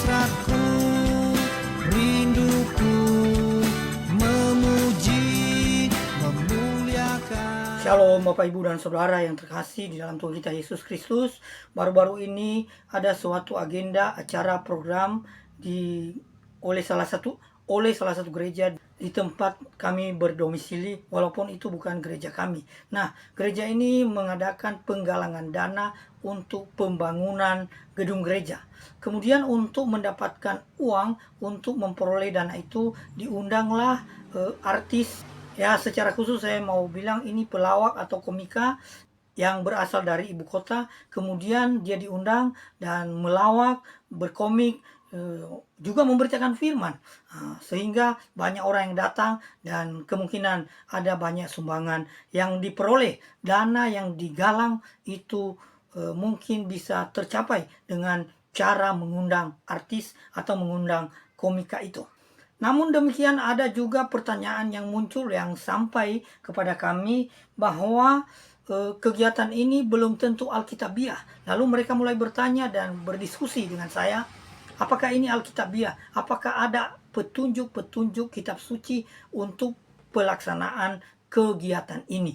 hasratku, rinduku memuji, memuliakan. Shalom Bapak Ibu dan Saudara yang terkasih di dalam Tuhan kita Yesus Kristus. Baru-baru ini ada suatu agenda acara program oleh salah satu gereja di tempat kami berdomisili, walaupun itu bukan gereja kami. Nah, gereja ini mengadakan penggalangan dana untuk pembangunan gedung gereja. Kemudian untuk mendapatkan uang untuk memperoleh dana itu diundanglah artis. Ya, secara khusus saya mau bilang ini pelawak atau komika yang berasal dari ibu kota. Kemudian dia diundang dan melawak, berkomik, juga memberitakan firman, sehingga banyak orang yang datang dan kemungkinan ada banyak sumbangan yang diperoleh. Dana yang digalang itu mungkin bisa tercapai dengan cara mengundang artis atau mengundang komika itu. Namun demikian ada juga pertanyaan yang muncul yang sampai kepada kami bahwa kegiatan ini belum tentu alkitabiah. Lalu mereka mulai bertanya dan berdiskusi dengan saya, apakah ini alkitabiah? Apakah ada petunjuk-petunjuk kitab suci untuk pelaksanaan kegiatan ini?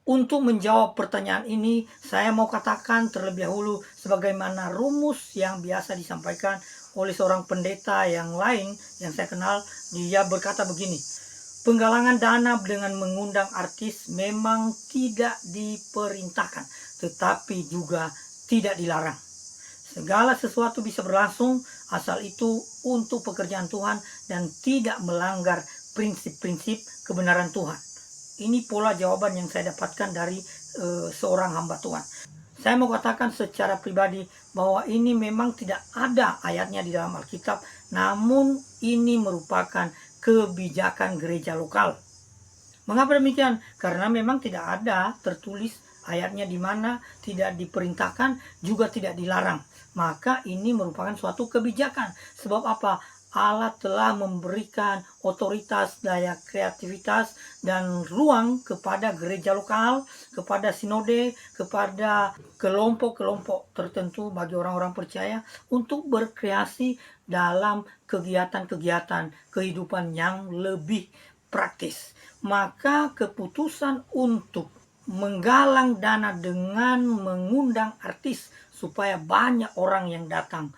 Untuk menjawab pertanyaan ini, saya mau katakan terlebih dahulu sebagaimana rumus yang biasa disampaikan oleh seorang pendeta yang lain yang saya kenal. Dia berkata begini, penggalangan dana dengan mengundang artis memang tidak diperintahkan, tetapi juga tidak dilarang. Segala sesuatu bisa berlangsung asal itu untuk pekerjaan Tuhan dan tidak melanggar prinsip-prinsip kebenaran Tuhan. Ini pola jawaban yang saya dapatkan dari seorang hamba Tuhan. Saya mau katakan secara pribadi bahwa ini memang tidak ada ayatnya di dalam Alkitab, namun ini merupakan kebijakan gereja lokal. Mengapa demikian? Karena memang tidak ada tertulis ayatnya di mana tidak diperintahkan, juga tidak dilarang. Maka ini merupakan suatu kebijakan. Sebab apa? Allah telah memberikan otoritas, daya kreativitas, dan ruang kepada gereja lokal, kepada sinode, kepada kelompok-kelompok tertentu bagi orang-orang percaya untuk berkreasi dalam kegiatan-kegiatan kehidupan yang lebih praktis. Maka keputusan untuk menggalang dana dengan mengundang artis supaya banyak orang yang datang,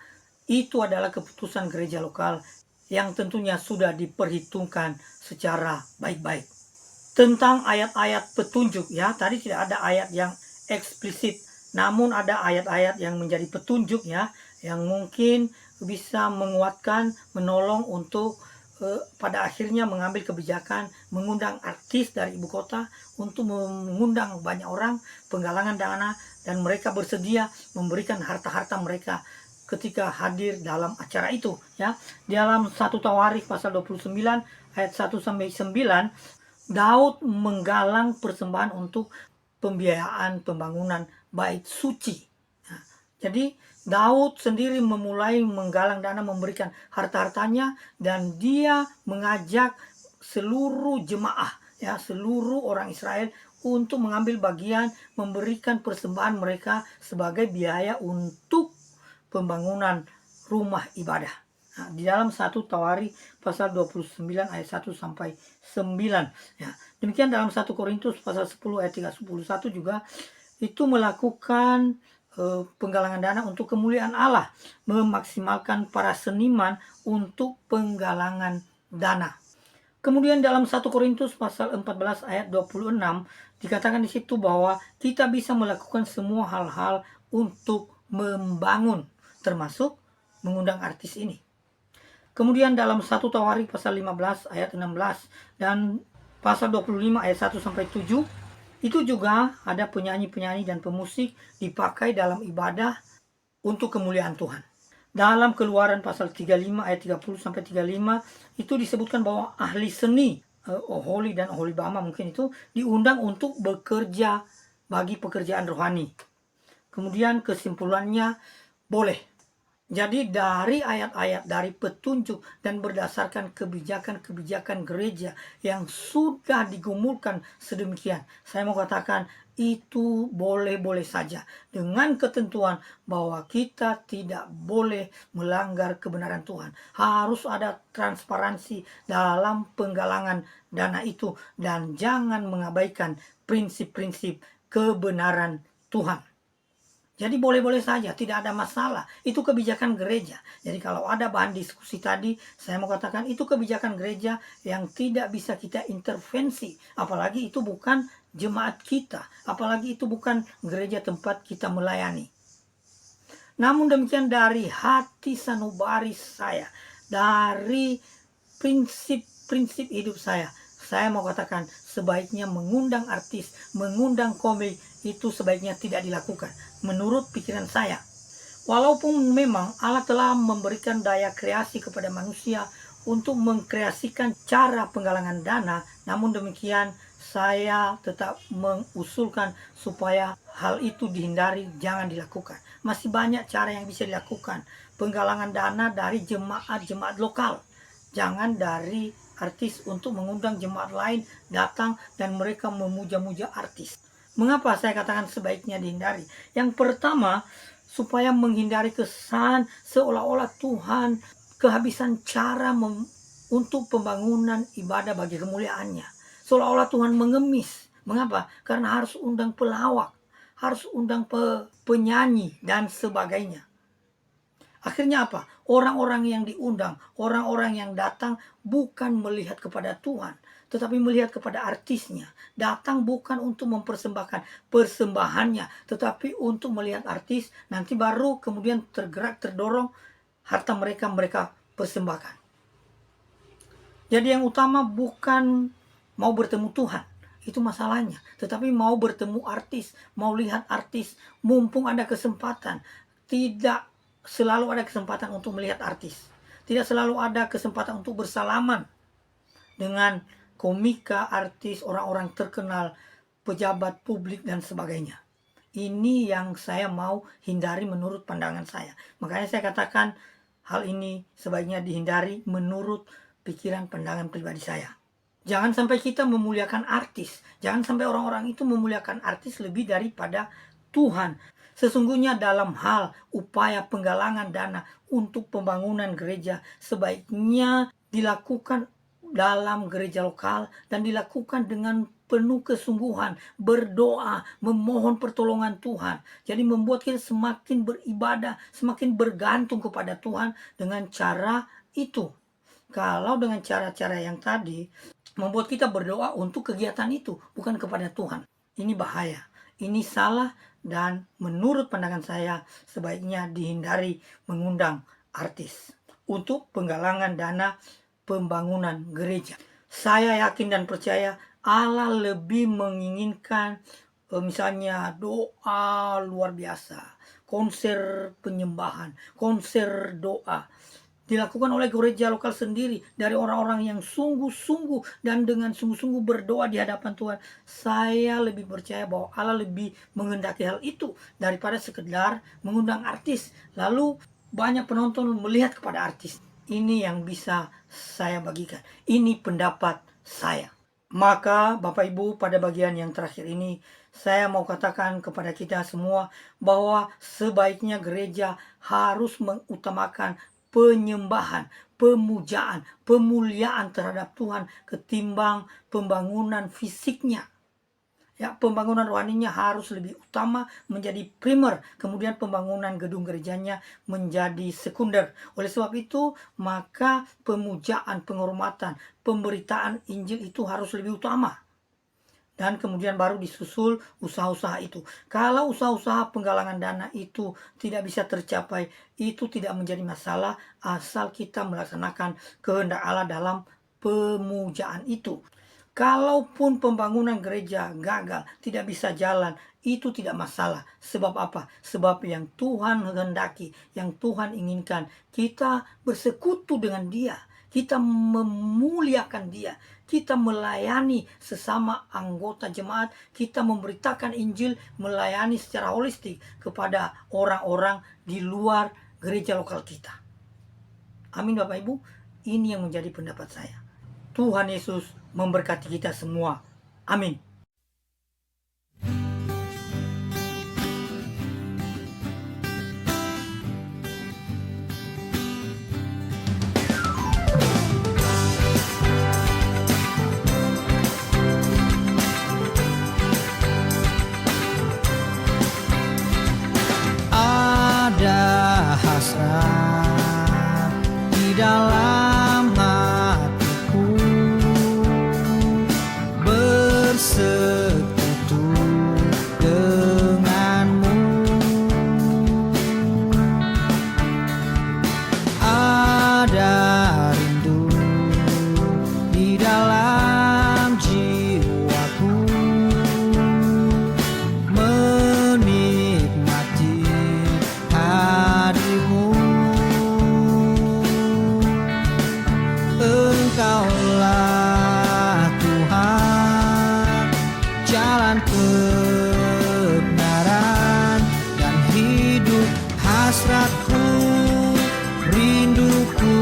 itu adalah keputusan gereja lokal yang tentunya sudah diperhitungkan secara baik-baik. Tentang ayat-ayat petunjuk, ya, tadi tidak ada ayat yang eksplisit, namun ada ayat-ayat yang menjadi petunjuk, ya, yang mungkin bisa menguatkan, menolong untuk pada akhirnya mengambil kebijakan mengundang artis dari ibu kota untuk mengundang banyak orang, penggalangan dana, dan mereka bersedia memberikan harta-harta mereka ketika hadir dalam acara itu, ya. Dalam 1 Tawarikh pasal 29 ayat 1 sampai 9, Daud menggalang persembahan untuk pembiayaan pembangunan bait suci. Nah, jadi Daud sendiri memulai menggalang dana, memberikan harta-hartanya, dan dia mengajak seluruh jemaah, ya, seluruh orang Israel untuk mengambil bagian, memberikan persembahan mereka sebagai biaya untuk pembangunan rumah ibadah. Nah, di dalam 1 Tawarikh pasal 29 ayat 1 sampai 9. Ya. Demikian dalam 1 Korintus pasal 10 ayat 31 juga itu melakukan penggalangan dana untuk kemuliaan Allah, memaksimalkan para seniman untuk penggalangan dana. Kemudian dalam 1 Korintus pasal 14 ayat 26 dikatakan di situ bahwa kita bisa melakukan semua hal-hal untuk membangun, termasuk mengundang artis ini. Kemudian dalam 1 Tawarikh pasal 15 ayat 16 dan pasal 25 ayat 1 sampai 7 itu juga ada penyanyi-penyanyi dan pemusik dipakai dalam ibadah untuk kemuliaan Tuhan. Dalam Keluaran pasal 35 ayat 30 sampai 35 itu disebutkan bahwa ahli seni Oholi dan Oholibama mungkin itu diundang untuk bekerja bagi pekerjaan rohani. Kemudian kesimpulannya boleh Jadi dari ayat-ayat, dari petunjuk dan berdasarkan kebijakan-kebijakan gereja yang sudah digumulkan sedemikian, saya mau katakan itu boleh-boleh saja dengan ketentuan bahwa kita tidak boleh melanggar kebenaran Tuhan. Harus ada transparansi dalam penggalangan dana itu dan jangan mengabaikan prinsip-prinsip kebenaran Tuhan. Jadi boleh-boleh saja, tidak ada masalah. Itu kebijakan gereja. Jadi kalau ada bahan diskusi tadi, saya mau katakan itu kebijakan gereja yang tidak bisa kita intervensi. Apalagi itu bukan jemaat kita. Apalagi itu bukan gereja tempat kita melayani. Namun demikian dari hati sanubari saya, dari prinsip-prinsip hidup saya mau katakan sebaiknya mengundang artis, mengundang komik itu sebaiknya tidak dilakukan menurut pikiran saya. Walaupun memang Allah telah memberikan daya kreasi kepada manusia untuk mengkreasikan cara penggalangan dana, namun demikian saya tetap mengusulkan supaya hal itu dihindari, jangan dilakukan. Masih banyak cara yang bisa dilakukan. Penggalangan dana dari jemaat-jemaat lokal, jangan dari artis untuk mengundang jemaat lain datang dan mereka memuja-muja artis. Mengapa saya katakan sebaiknya dihindari? Yang pertama, supaya menghindari kesan seolah-olah Tuhan kehabisan cara untuk pembangunan ibadah bagi kemuliaannya. Seolah-olah Tuhan mengemis. Mengapa? Karena harus undang pelawak, harus undang penyanyi dan sebagainya. Akhirnya apa? Orang-orang yang diundang, orang-orang yang datang bukan melihat kepada Tuhan, tetapi melihat kepada artisnya. Datang bukan untuk mempersembahkan persembahannya, tetapi untuk melihat artis, nanti baru kemudian tergerak, terdorong harta mereka persembahkan. Jadi yang utama bukan mau bertemu Tuhan, itu masalahnya. Tetapi mau bertemu artis, mau lihat artis, mumpung ada kesempatan. Tidak selalu ada kesempatan untuk melihat artis. Tidak selalu ada kesempatan untuk bersalaman dengan komika, artis, orang-orang terkenal, pejabat publik dan sebagainya. Ini yang saya mau hindari menurut pandangan saya. Makanya saya katakan hal ini sebaiknya dihindari menurut pikiran pandangan pribadi saya. Jangan sampai kita memuliakan artis. Jangan sampai orang-orang itu memuliakan artis lebih daripada Tuhan. Sesungguhnya dalam hal upaya penggalangan dana untuk pembangunan gereja sebaiknya dilakukan dalam gereja lokal dan dilakukan dengan penuh kesungguhan, berdoa, memohon pertolongan Tuhan. Jadi membuat kita semakin beribadah, semakin bergantung kepada Tuhan dengan cara itu. Kalau dengan cara-cara yang tadi membuat kita berdoa untuk kegiatan itu, bukan kepada Tuhan. Ini bahaya, ini salah. Dan menurut pandangan saya sebaiknya dihindari mengundang artis untuk penggalangan dana pembangunan gereja. Saya yakin dan percaya Allah lebih menginginkan misalnya doa luar biasa, konser penyembahan, konser doa dilakukan oleh gereja lokal sendiri dari orang-orang yang sungguh-sungguh dan dengan sungguh-sungguh berdoa di hadapan Tuhan. Saya lebih percaya bahwa Allah lebih menghendaki hal itu daripada sekedar mengundang artis lalu banyak penonton melihat kepada artis. Ini yang bisa saya bagikan. Ini pendapat saya. Maka Bapak Ibu, pada bagian yang terakhir ini saya mau katakan kepada kita semua bahwa sebaiknya gereja harus mengutamakan penyembahan, pemujaan, pemuliaan terhadap Tuhan ketimbang pembangunan fisiknya. Ya, pembangunan rohaninya harus lebih utama, menjadi primer, kemudian pembangunan gedung gerejanya menjadi sekunder. Oleh sebab itu, maka pemujaan, penghormatan, pemberitaan Injil itu harus lebih utama. Dan kemudian baru disusul usaha-usaha itu. Kalau usaha-usaha penggalangan dana itu tidak bisa tercapai, itu tidak menjadi masalah asal kita melaksanakan kehendak Allah dalam pemujaan itu. Kalaupun pembangunan gereja gagal, tidak bisa jalan, itu tidak masalah. Sebab apa? Sebab yang Tuhan kehendaki, yang Tuhan inginkan, kita bersekutu dengan Dia. Kita memuliakan Dia. Kita melayani sesama anggota jemaat. Kita memberitakan Injil, melayani secara holistik kepada orang-orang di luar gereja lokal kita. Amin Bapak Ibu, ini yang menjadi pendapat saya. Tuhan Yesus memberkati kita semua. Amin. Ada hasrat di dalam hatiku, bersekutu denganmu. Ada rindu di dalam jiwaku, menikmati hadirmu. Engkaulah Tuhan, jalan kebenaran dan hidup. Hasratku, rinduku,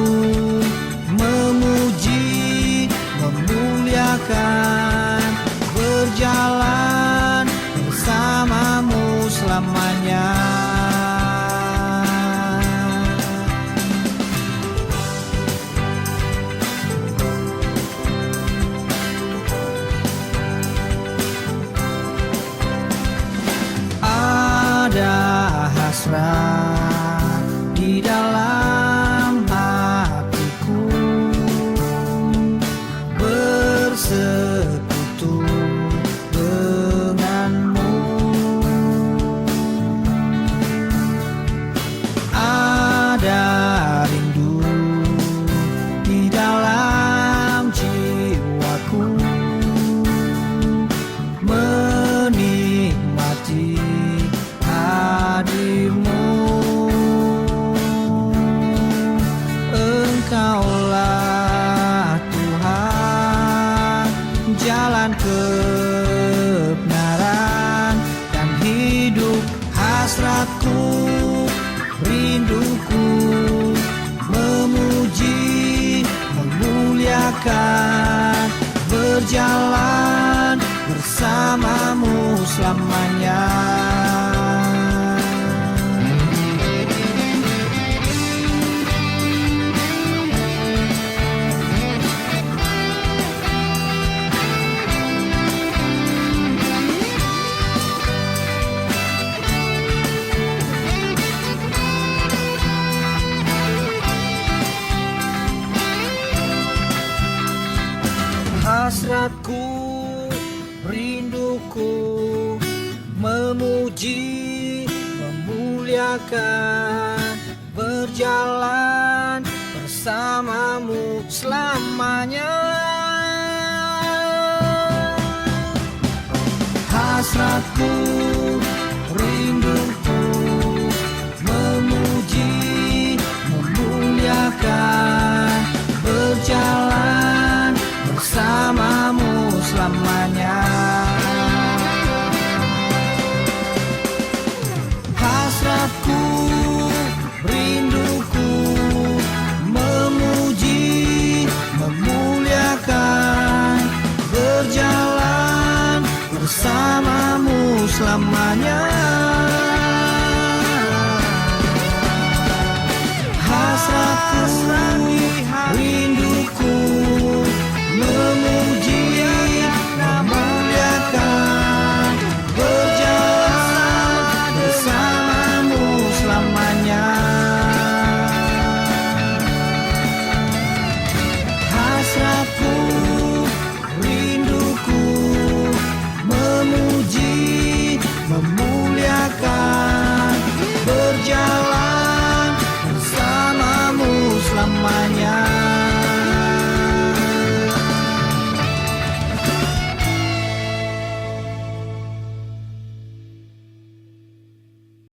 memuji, memuliakan, berjalan bersamamu selamanya. Ada hasrat di dalam hatiku, bersekutu denganmu. Ada rindu di dalam jiwaku, menikmati hadirmu. Engkaulah Tuhan, jalan kebenaran dan hidup. Hasratku, rinduku, memuji, memuliakan, berjalan bersamamu selamanya. Hasratku, rinduku, memuji, memuliakan, berjalan bersamamu selamanya. Hasratku,